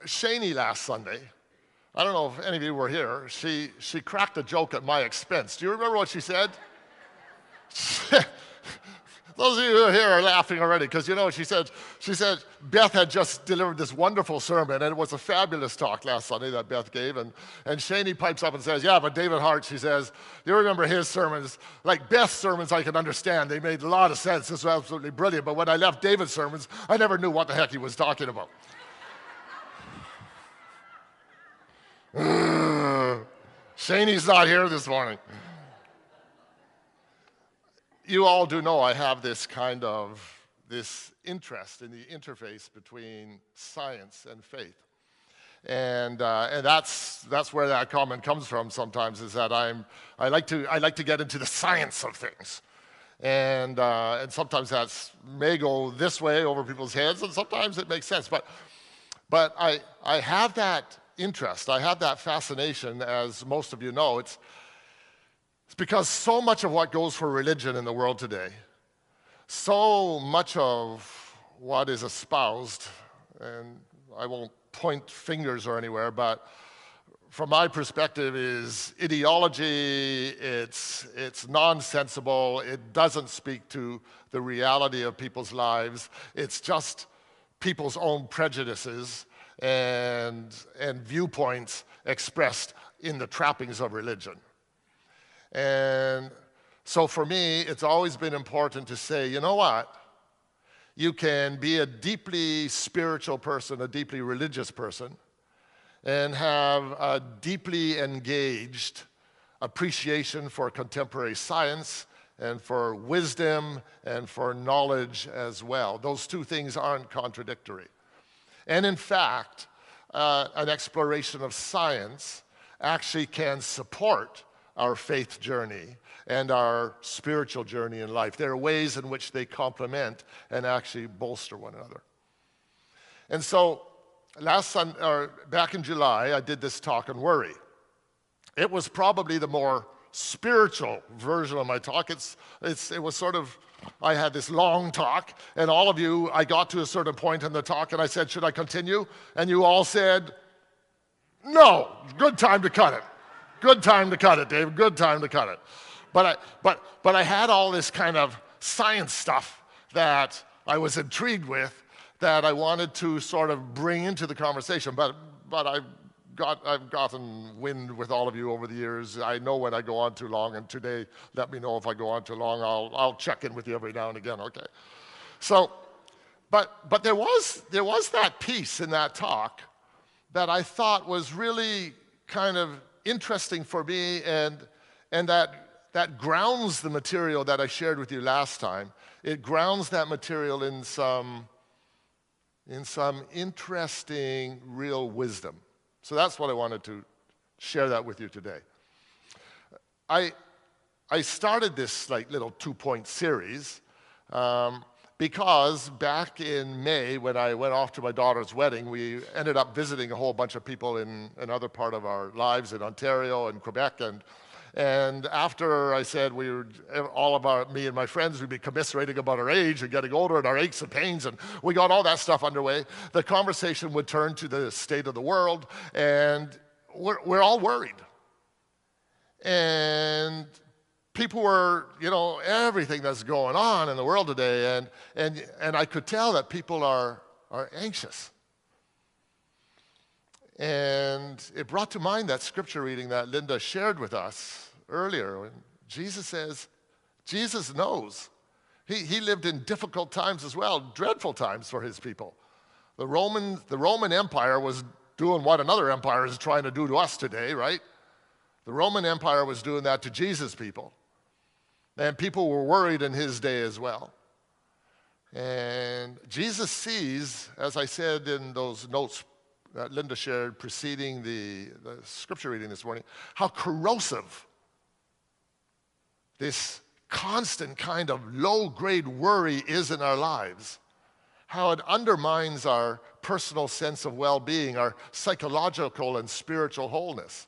Shani last Sunday, I don't know if any of you were here, she cracked a joke at my expense. Do you remember what she said? Those of you who are here are laughing already because you know what she said. She said Beth had just delivered this wonderful sermon, and it was a fabulous talk last Sunday that Beth gave. And Shani pipes up and says, yeah, but David Hart, she says, you remember his sermons. Like Beth's sermons I can understand. They made a lot of sense. This was absolutely brilliant. But when I left David's sermons, I never knew what the heck he was talking about. Shani's not here this morning. You all do know I have this interest in the interface between science and faith. And that's where that comment comes from sometimes, is that I like to get into the science of things. And sometimes that may go this way over people's heads, and sometimes it makes sense. But I have that interest, I have that fascination, as most of you know. It's because so much of what goes for religion in the world today, so much of what is espoused, and I won't point fingers or anywhere, but from my perspective is ideology, it's nonsensible, it doesn't speak to the reality of people's lives, it's just people's own prejudices and viewpoints expressed in the trappings of religion. And so for me, it's always been important to say, you know what? You can be a deeply spiritual person, a deeply religious person, and have a deeply engaged appreciation for contemporary science and for wisdom and for knowledge as well. Those two things aren't contradictory. And in fact, an exploration of science actually can support our faith journey and our spiritual journey in life. There are ways in which they complement and actually bolster one another. And so back in July, I did this talk on worry. It was probably the more spiritual version of my talk. It was sort of, I had this long talk, and all of you, I got to a certain point in the talk, and I said, should I continue? And you all said, no, good time to cut it. Good time to cut it, Dave. Good time to cut it. But I had all this kind of science stuff that I was intrigued with that I wanted to sort of bring into the conversation. But I've gotten wind with all of you over the years. I know when I go on too long, and today, let me know if I go on too long. I'll check in with you every now and again. Okay. So, but there was that piece in that talk that I thought was really kind of interesting for me, and that grounds the material that I shared with you last time. It grounds that material in some interesting real wisdom. So that's what I wanted to share that with you today. I started this little 2-point series because back in May, when I went off to my daughter's wedding, we ended up visiting a whole bunch of people in another part of our lives in Ontario and Quebec. And after I said me and my friends, we'd be commiserating about our age and getting older and our aches and pains, and we got all that stuff underway, the conversation would turn to the state of the world, and we're all worried. And people were, everything that's going on in the world today, and I could tell that people are anxious. And it brought to mind that scripture reading that Linda shared with us earlier. When Jesus knows. He lived in difficult times as well, dreadful times for his people. The Roman Empire was doing what another empire is trying to do to us today, right? The Roman Empire was doing that to Jesus' people. And people were worried in his day as well. And Jesus sees, as I said in those notes that Linda shared preceding the scripture reading this morning, how corrosive this constant kind of low-grade worry is in our lives, how it undermines our personal sense of well-being, our psychological and spiritual wholeness.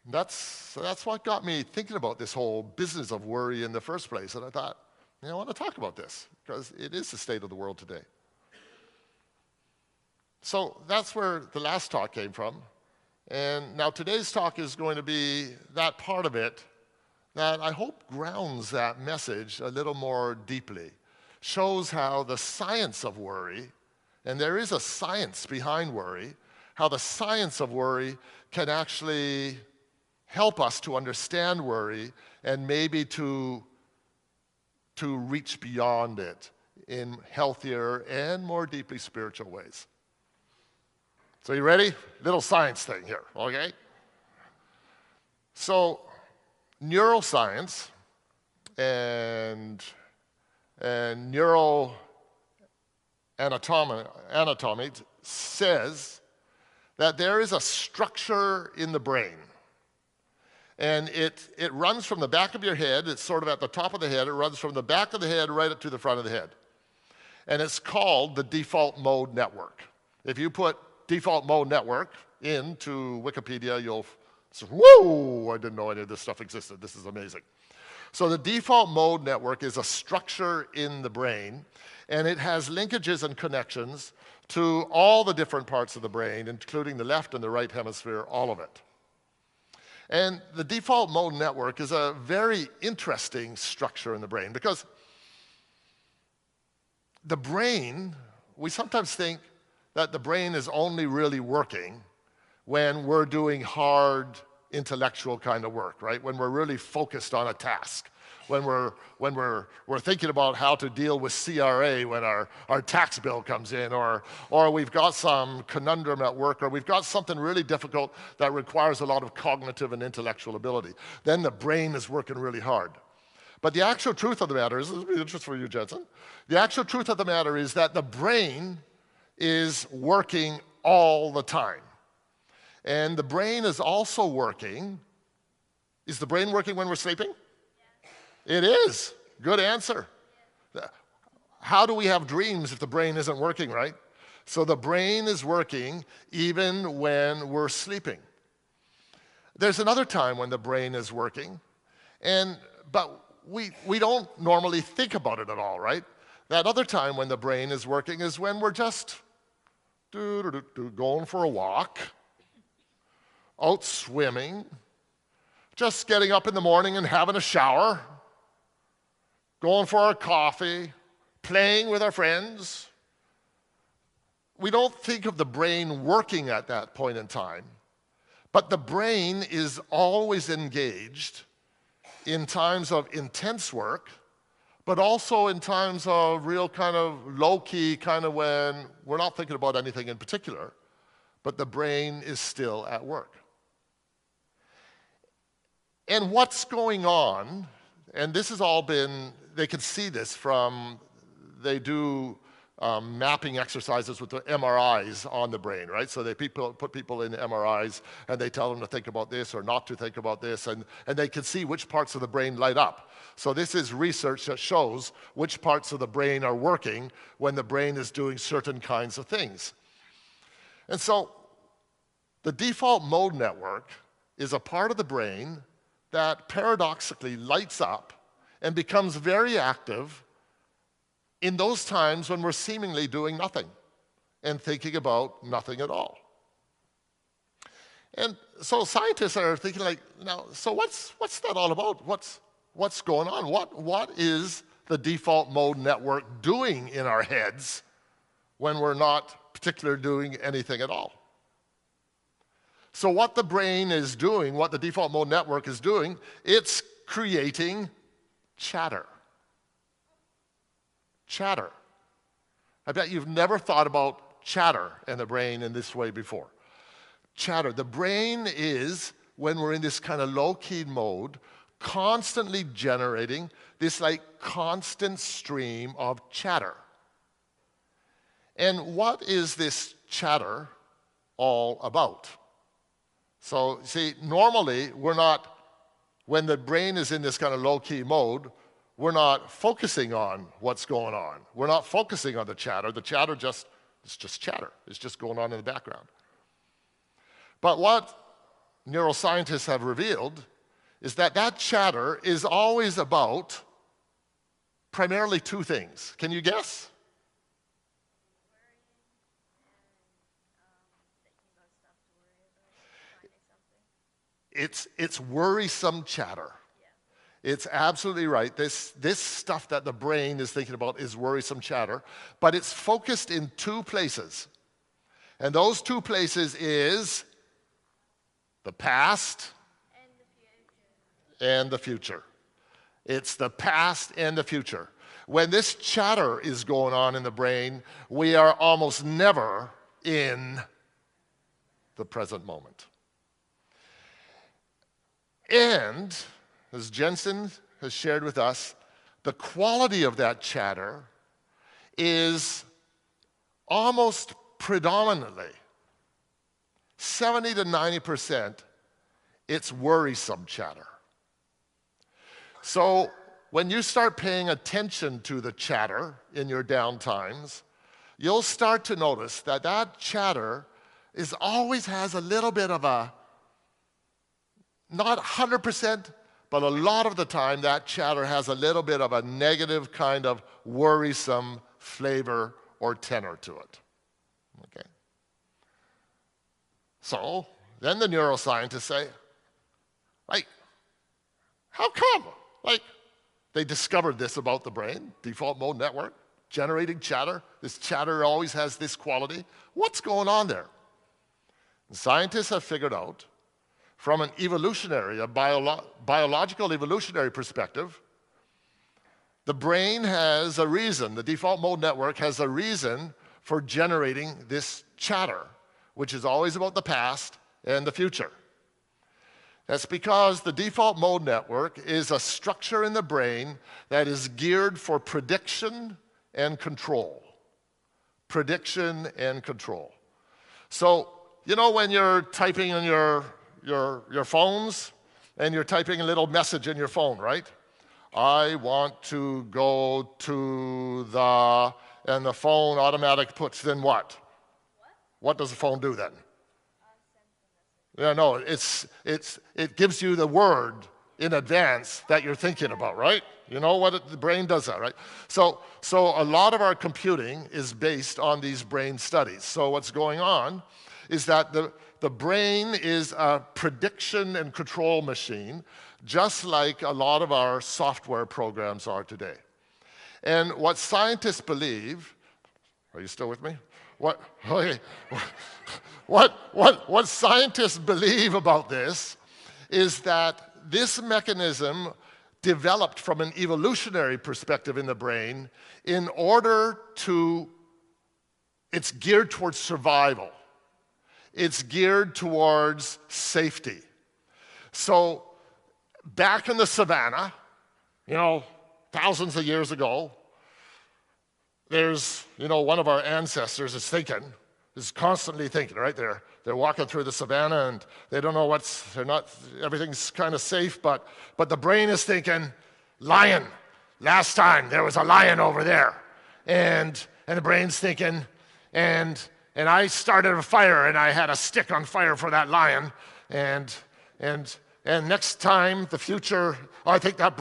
That's what got me thinking about this whole business of worry in the first place. And I thought, I want to talk about this because it is the state of the world today. So that's where the last talk came from. And now today's talk is going to be that part of it that I hope grounds that message a little more deeply, shows how the science of worry, and there is a science behind worry, how the science of worry can actually help us to understand worry and maybe to reach beyond it in healthier and more deeply spiritual ways. So you ready? Little science thing here, okay? So neuroscience and neuroanatomy says that there is a structure in the brain. And it runs from the back of your head, it's sort of at the top of the head, it runs from the back of the head right up to the front of the head. And it's called the default mode network. If you put default mode network into Wikipedia, you'll say, whoa, I didn't know any of this stuff existed. This is amazing. So the default mode network is a structure in the brain, and it has linkages and connections to all the different parts of the brain, including the left and the right hemisphere, all of it. And the default mode network is a very interesting structure in the brain because the brain, we sometimes think that the brain is only really working when we're doing hard intellectual kind of work, right? When we're really focused on a task, when we're thinking about how to deal with CRA when our tax bill comes in, or we've got some conundrum at work, or we've got something really difficult that requires a lot of cognitive and intellectual ability. Then the brain is working really hard. But the actual truth of the matter is, this will be interesting for you, Jensen, the actual truth of the matter is that the brain is working all the time. And the brain is also working. Is the brain working when we're sleeping? It is. Good answer. How do we have dreams if the brain isn't working, right? So the brain is working even when we're sleeping. There's another time when the brain is working, but we don't normally think about it at all, right? That other time when the brain is working is when we're just going for a walk, out swimming, just getting up in the morning and having a shower, going for our coffee, playing with our friends. We don't think of the brain working at that point in time, but the brain is always engaged in times of intense work, but also in times of real kind of low-key, kind of when we're not thinking about anything in particular, but the brain is still at work. And what's going on, and this has all been, they can see this from, they do mapping exercises with the MRIs on the brain, right? So they put people in MRIs and they tell them to think about this or not to think about this, and they can see which parts of the brain light up. So this is research that shows which parts of the brain are working when the brain is doing certain kinds of things. And so the default mode network is a part of the brain that paradoxically lights up and becomes very active in those times when we're seemingly doing nothing and thinking about nothing at all. And so scientists are thinking like, now, so what's that all about? What's going on? What is the default mode network doing in our heads when we're not particularly doing anything at all? So what the brain is doing, what the default mode network is doing, it's creating chatter. Chatter. I bet you've never thought about chatter in the brain in this way before. Chatter. The brain is, when we're in this kind of low-key mode, constantly generating this like constant stream of chatter. And what is this chatter all about? So, see, normally when the brain is in this kind of low-key mode, we're not focusing on what's going on. We're not focusing on the chatter. The chatter it's just chatter. It's just going on in the background. But what neuroscientists have revealed is that chatter is always about primarily two things. Can you guess? it's worrisome chatter. It's absolutely right. This stuff that the brain is thinking about is worrisome chatter, but it's focused in two places. And those two places is the past and the future. It's the past and the future. When this chatter is going on in the brain, we are almost never in the present moment. And as Jensen has shared with us, the quality of that chatter is almost predominantly, 70 to 90%, it's worrisome chatter. So when you start paying attention to the chatter in your downtimes, you'll start to notice that that chatter always has a little bit of a, not 100%, but a lot of the time that chatter has a little bit of a negative kind of worrisome flavor or tenor to it. Okay. So then the neuroscientists say, like, how come? Like, they discovered this about the brain, default mode network, generating chatter. This chatter always has this quality. What's going on there? And scientists have figured out, from an evolutionary, a biological evolutionary perspective, the brain has a reason, the default mode network has a reason for generating this chatter, which is always about the past and the future. That's because the default mode network is a structure in the brain that is geared for prediction and control. Prediction and control. So, you know when you're typing in your phones and you're typing a little message in your phone, right? I want to go to the, and the phone automatic puts in what? What does the phone do then? Yeah, no, it gives you the word in advance that you're thinking about, right? You know what the brain does that, right? So a lot of our computing is based on these brain studies. So what's going on is that the brain is a prediction and control machine, just like a lot of our software programs are today. And what scientists believe, are you still with me? What scientists believe about this is that this mechanism developed from an evolutionary perspective in the brain in order to, it's geared towards survival. It's geared towards safety. So back in the savannah, you know, thousands of years ago, there's, you know, one of our ancestors is constantly thinking, right? They're walking through the savannah and they don't know everything's kind of safe, but the brain is thinking, lion. Last time there was a lion over there. And the brain's thinking, and I started a fire and I had a stick on fire for that lion. And next time, the future, I think that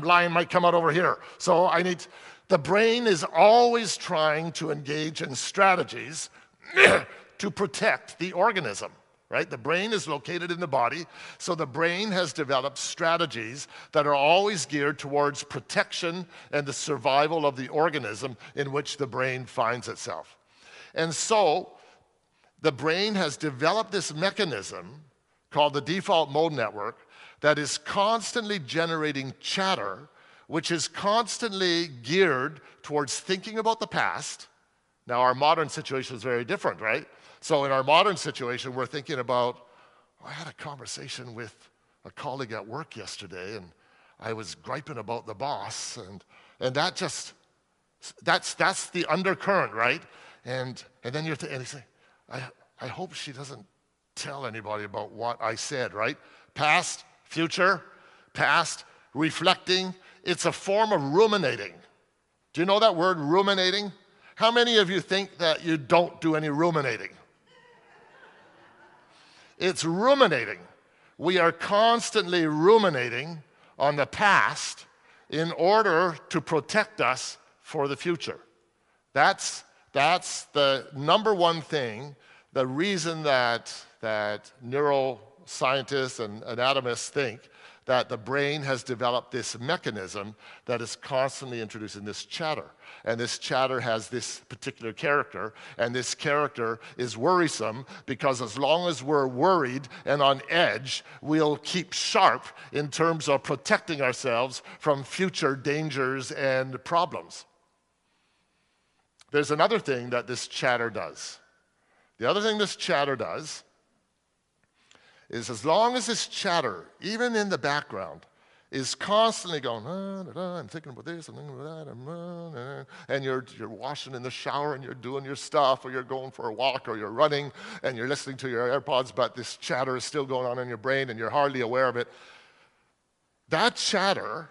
lion might come out over here. So the brain is always trying to engage in strategies to protect the organism, right? The brain is located in the body, so the brain has developed strategies that are always geared towards protection and the survival of the organism in which the brain finds itself. And so the brain has developed this mechanism called the default mode network that is constantly generating chatter, which is constantly geared towards thinking about the past. Now, our modern situation is very different, right? So in our modern situation, we're thinking about, I had a conversation with a colleague at work yesterday, and I was griping about the boss, and that's the undercurrent, right? And then you say, I hope she doesn't tell anybody about what I said, right? Past, future, past, reflecting. It's a form of ruminating. Do you know that word, ruminating? How many of you think that you don't do any ruminating? It's ruminating. We are constantly ruminating on the past in order to protect us for the future. That's the number one thing, the reason that scientists and anatomists think that the brain has developed this mechanism that is constantly introducing this chatter. And this chatter has this particular character, and this character is worrisome because as long as we're worried and on edge, we'll keep sharp in terms of protecting ourselves from future dangers and problems. There's another thing that this chatter does. The other thing this chatter does is as long as this chatter, even in the background, is constantly going, I'm thinking about this, I'm thinking about that, and you're washing in the shower and you're doing your stuff, or you're going for a walk, or you're running and you're listening to your AirPods, but this chatter is still going on in your brain and you're hardly aware of it. That chatter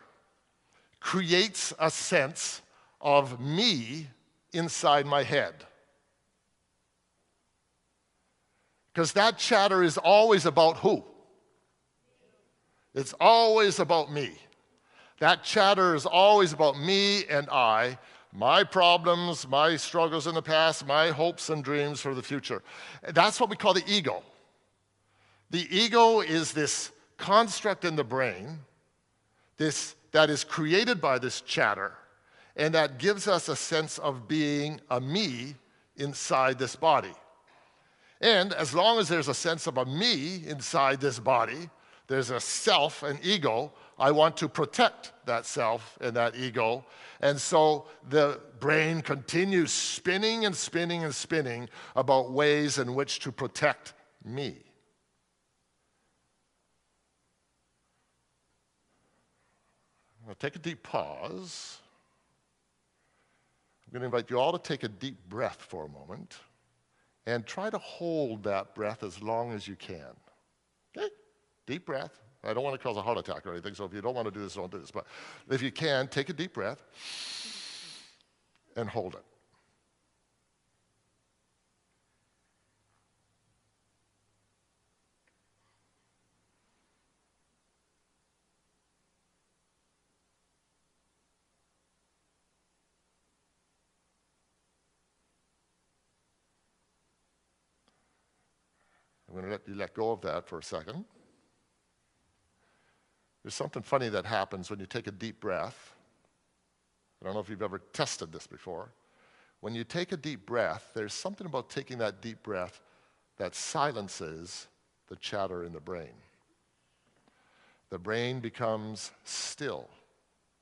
creates a sense of me inside my head. Because that chatter is always about who? It's always about me. That chatter is always about me and I, my problems, my struggles in the past, my hopes and dreams for the future. That's what we call the ego. The ego is this construct in the brain that is created by this chatter, and that gives us a sense of being a me inside this body. And as long as there's a sense of a me inside this body, there's a self, an ego, I want to protect that self and that ego. And so the brain continues spinning and spinning and spinning about ways in which to protect me. Now take a deep pause. I'm going to invite you all to take a deep breath for a moment. And try to hold that breath as long as you can. Okay? Deep breath. I don't want to cause a heart attack or anything, so if you don't want to do this, don't do this. But if you can, take a deep breath and hold it. I'm going to let you let go of that for a second. There's something funny that happens when you take a deep breath. I don't know if you've ever tested this before. When you take a deep breath, there's something about taking that deep breath that silences the chatter in the brain. The brain becomes still,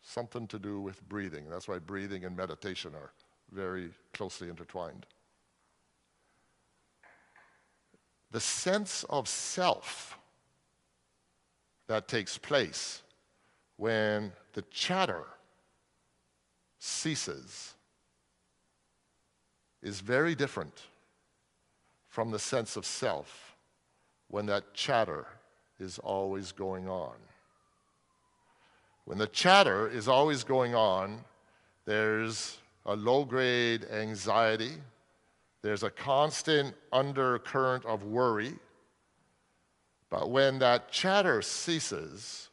something to do with breathing. That's why breathing and meditation are very closely intertwined. The sense of self that takes place when the chatter ceases is very different from the sense of self when that chatter is always going on. When the chatter is always going on, there's a low-grade anxiety. There's a constant undercurrent of worry. But when that chatter ceases,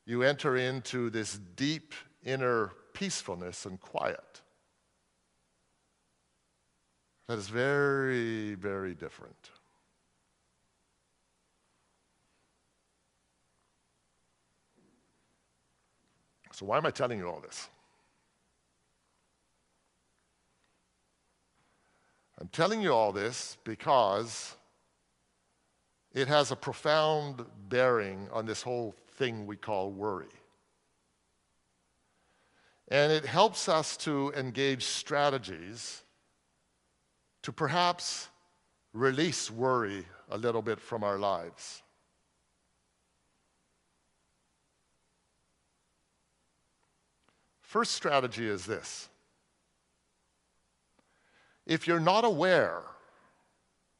you enter into this deep inner peacefulness and quiet. That is very, very different. So why am I telling you all this? I'm telling you all this because it has a profound bearing on this whole thing we call worry. And it helps us to engage strategies to perhaps release worry a little bit from our lives. First strategy is this. If you're not aware,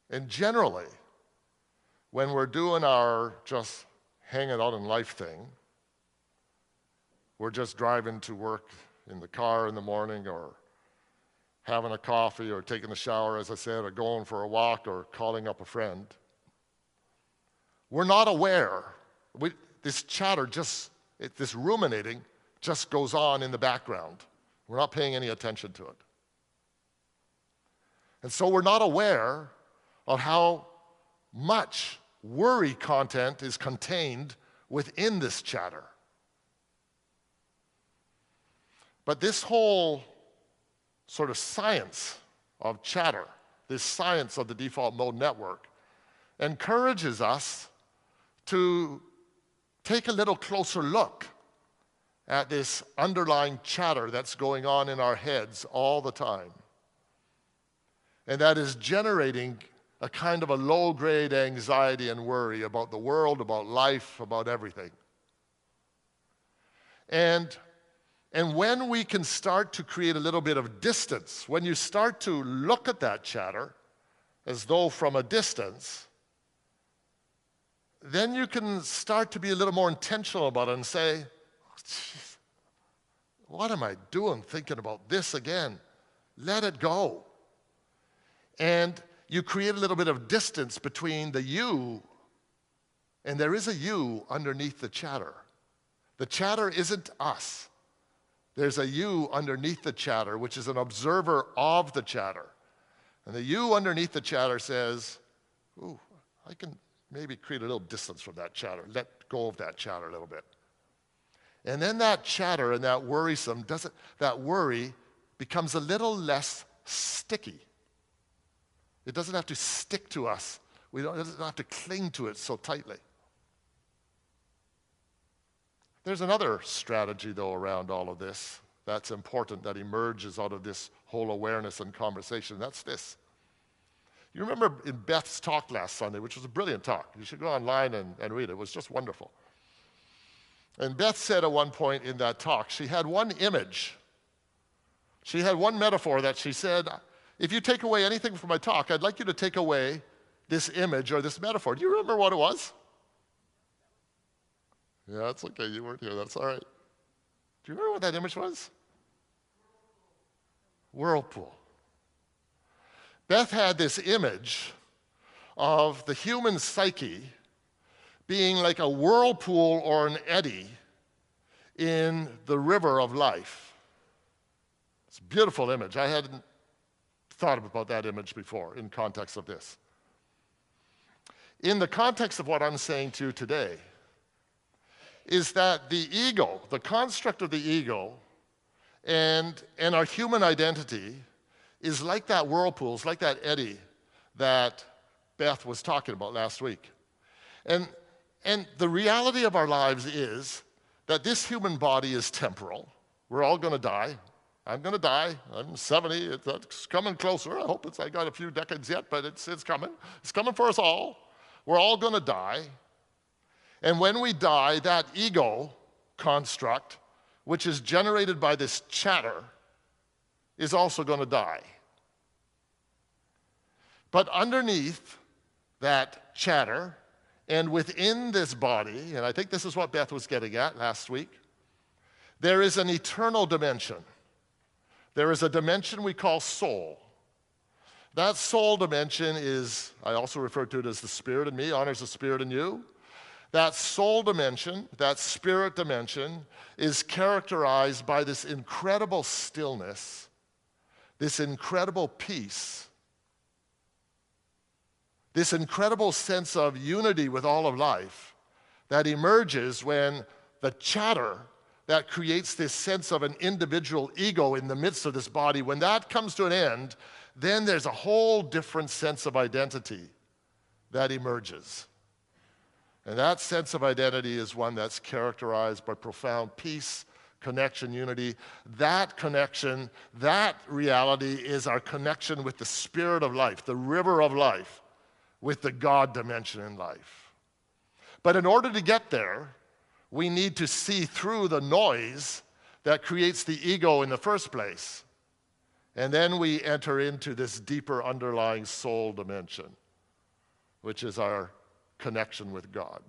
and generally, when we're doing our just hanging out in life thing, we're just driving to work in the car in the morning, or having a coffee, or taking a shower, as I said, or going for a walk, or calling up a friend. We're not aware. This chatter this ruminating just goes on in the background. We're not paying any attention to it. And so we're not aware of how much worry content is contained within this chatter. But this whole sort of science of chatter, this science of the default mode network, encourages us to take a little closer look at this underlying chatter that's going on in our heads all the time. And that is generating a kind of a low-grade anxiety and worry about the world, about life, about everything. And when we can start to create a little bit of distance, when you start to look at that chatter as though from a distance, then you can start to be a little more intentional about it and say, "Geez, what am I doing thinking about this again? Let it go." And you create a little bit of distance between the you, and there is a you underneath the chatter. The chatter isn't us. There's a you underneath the chatter, which is an observer of the chatter. And the you underneath the chatter says, "Ooh, I can maybe create a little distance from that chatter. Let go of that chatter a little bit." And then that chatter and that that worry becomes a little less sticky. It doesn't have to stick to us. It doesn't have to cling to it so tightly. There's another strategy, though, around all of this that's important, that emerges out of this whole awareness and conversation. That's this. You remember in Beth's talk last Sunday, which was a brilliant talk. You should go online and read it. It was just wonderful. And Beth said at one point in that talk, she had one image. She had one metaphor that she said, "If you take away anything from my talk, I'd like you to take away this image or this metaphor." Do you remember what it was? Yeah, it's okay. You weren't here. That's all right. Do you remember what that image was? Whirlpool. Beth had this image of the human psyche being like a whirlpool or an eddy in the river of life. It's a beautiful image. I hadn't thought about that image before in context of this. In the context of what I'm saying to you today, is that the ego, the construct of the ego, and our human identity is like that whirlpool, it's like that eddy that Beth was talking about last week. And the reality of our lives is that this human body is temporal. We're all going to die. I'm going to die. I'm 70. It's coming closer. I hope I got a few decades yet, but it's coming. It's coming for us all. We're all going to die. And when we die, that ego construct, which is generated by this chatter, is also going to die. But underneath that chatter, and within this body, and I think this is what Beth was getting at last week, there is an eternal dimension. There is a dimension we call soul. That soul dimension is, I also refer to it as the spirit in me, honors the spirit in you. That soul dimension, that spirit dimension, is characterized by this incredible stillness, this incredible peace, this incredible sense of unity with all of life that emerges when the chatter that creates this sense of an individual ego in the midst of this body, when that comes to an end, then there's a whole different sense of identity that emerges. And that sense of identity is one that's characterized by profound peace, connection, unity. That connection, that reality is our connection with the spirit of life, the river of life, with the God dimension in life. But in order to get there, we need to see through the noise that creates the ego in the first place. And then we enter into this deeper underlying soul dimension, which is our connection with God.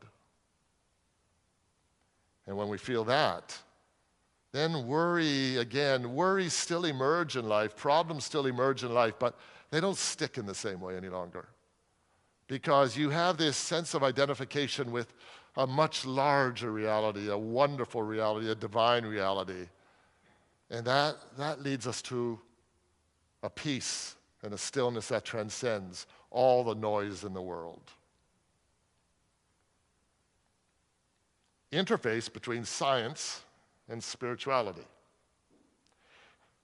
And when we feel that, then worries still emerge in life, problems still emerge in life, but they don't stick in the same way any longer. Because you have this sense of identification with a much larger reality, a wonderful reality, a divine reality. And that leads us to a peace and a stillness that transcends all the noise in the world. interface between science and spirituality.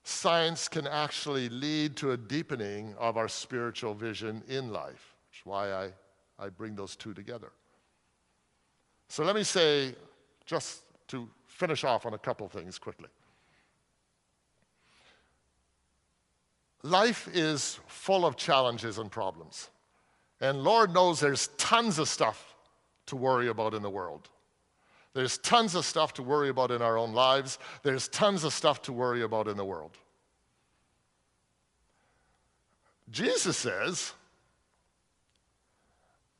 Science can actually lead to a deepening of our spiritual vision in life, which is why I bring those two together. So let me say, just to finish off on a couple things quickly. Life is full of challenges and problems. And Lord knows there's tons of stuff to worry about in the world. There's tons of stuff to worry about in our own lives. There's tons of stuff to worry about in the world. Jesus says,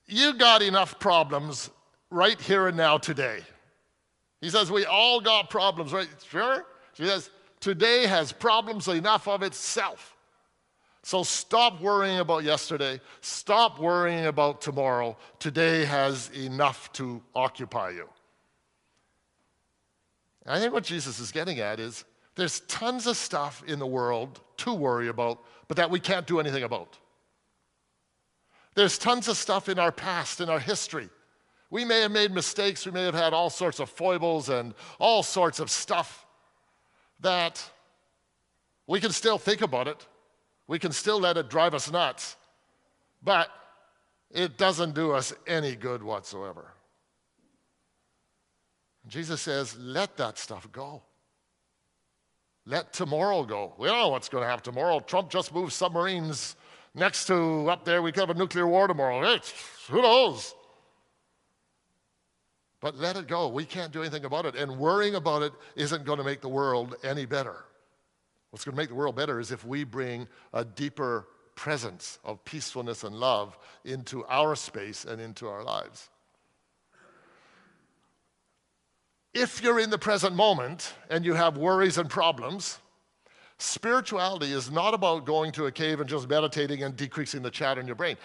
you got enough problems right here and now today. He says, we all got problems, right? Sure? He says, today has problems enough of itself. So stop worrying about yesterday. Stop worrying about tomorrow. Today has enough to occupy you. I think what Jesus is getting at is there's tons of stuff in the world to worry about, but that we can't do anything about. There's tons of stuff in our past, in our history. We may have made mistakes. We may have had all sorts of foibles and all sorts of stuff that we can still think about it. We can still let it drive us nuts, but it doesn't do us any good whatsoever. Jesus says, let that stuff go. Let tomorrow go. We don't know what's going to happen tomorrow. Trump just moved submarines next to up there. We could have a nuclear war tomorrow. Who knows? But let it go. We can't do anything about it. And worrying about it isn't going to make the world any better. What's going to make the world better is if we bring a deeper presence of peacefulness and love into our space and into our lives. If you're in the present moment and you have worries and problems, spirituality is not about going to a cave and just meditating and decreasing the chatter in your brain.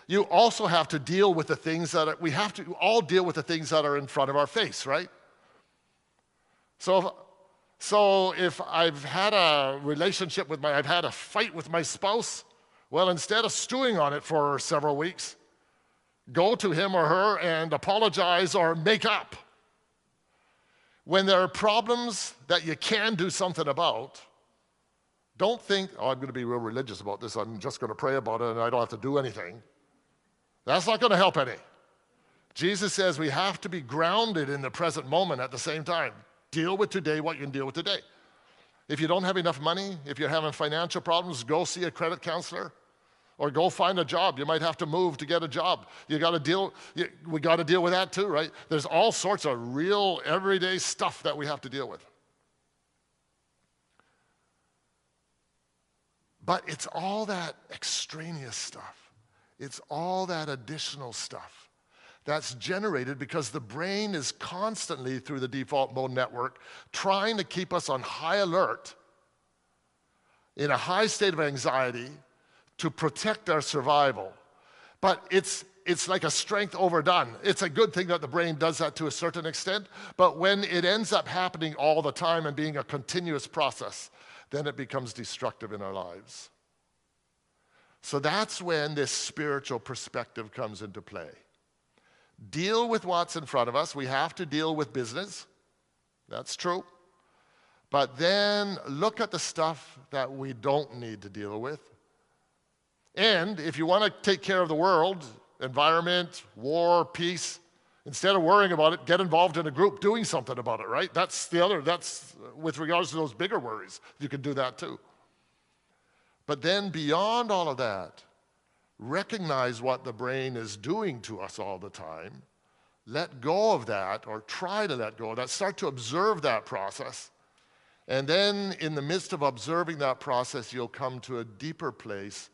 You also have to deal with the things that we have to all deal with the things that are in front of our face, right? So if I've had a relationship I've had a fight with my spouse, well, instead of stewing on it for several weeks, go to him or her and apologize or make up. When there are problems that you can do something about, don't think, oh, I'm going to be real religious about this. I'm just going to pray about it and I don't have to do anything. That's not going to help any. Jesus says we have to be grounded in the present moment at the same time. Deal with today what you can deal with today. If you don't have enough money, if you're having financial problems, go see a credit counselor or go find a job. You might have to move to get a job. We got to deal with that too, right? There's all sorts of real everyday stuff that we have to deal with. But it's all that extraneous stuff. It's all that additional stuff that's generated because the brain is constantly, through the default mode network, trying to keep us on high alert, in a high state of anxiety, to protect our survival. But it's like a strength overdone. It's a good thing that the brain does that to a certain extent, but when it ends up happening all the time and being a continuous process, then it becomes destructive in our lives. So that's when this spiritual perspective comes into play. Deal with what's in front of us. We have to deal with business. That's true. But then look at the stuff that we don't need to deal with. And if you want to take care of the world, environment, war, peace, instead of worrying about it, get involved in a group doing something about it, right? That's with regards to those bigger worries. You can do that too. But then beyond all of that, recognize what the brain is doing to us all the time. Let go of that, or try to let go of that. Start to observe that process. And then in the midst of observing that process, you'll come to a deeper place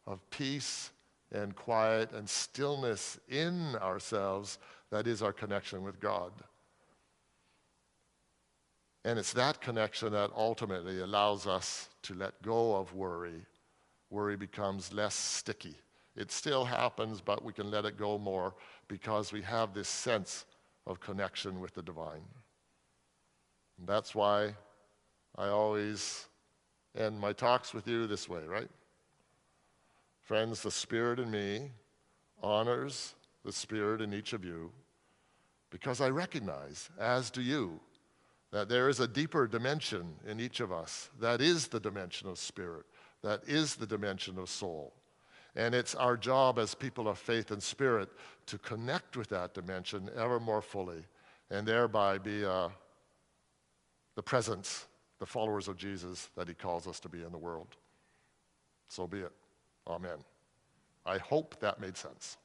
of peace and quiet and stillness in ourselves. That is our connection with God. And it's that connection that ultimately allows us to let go of worry. Worry becomes less sticky. It still happens, but we can let it go more because we have this sense of connection with the divine. And that's why I always end my talks with you this way, right? Friends, the Spirit in me honors the Spirit in each of you, because I recognize, as do you, that there is a deeper dimension in each of us that is the dimension of spirit, that is the dimension of soul. And it's our job as people of faith and spirit to connect with that dimension ever more fully and thereby be the presence, the followers of Jesus that he calls us to be in the world. So be it. Amen. I hope that made sense.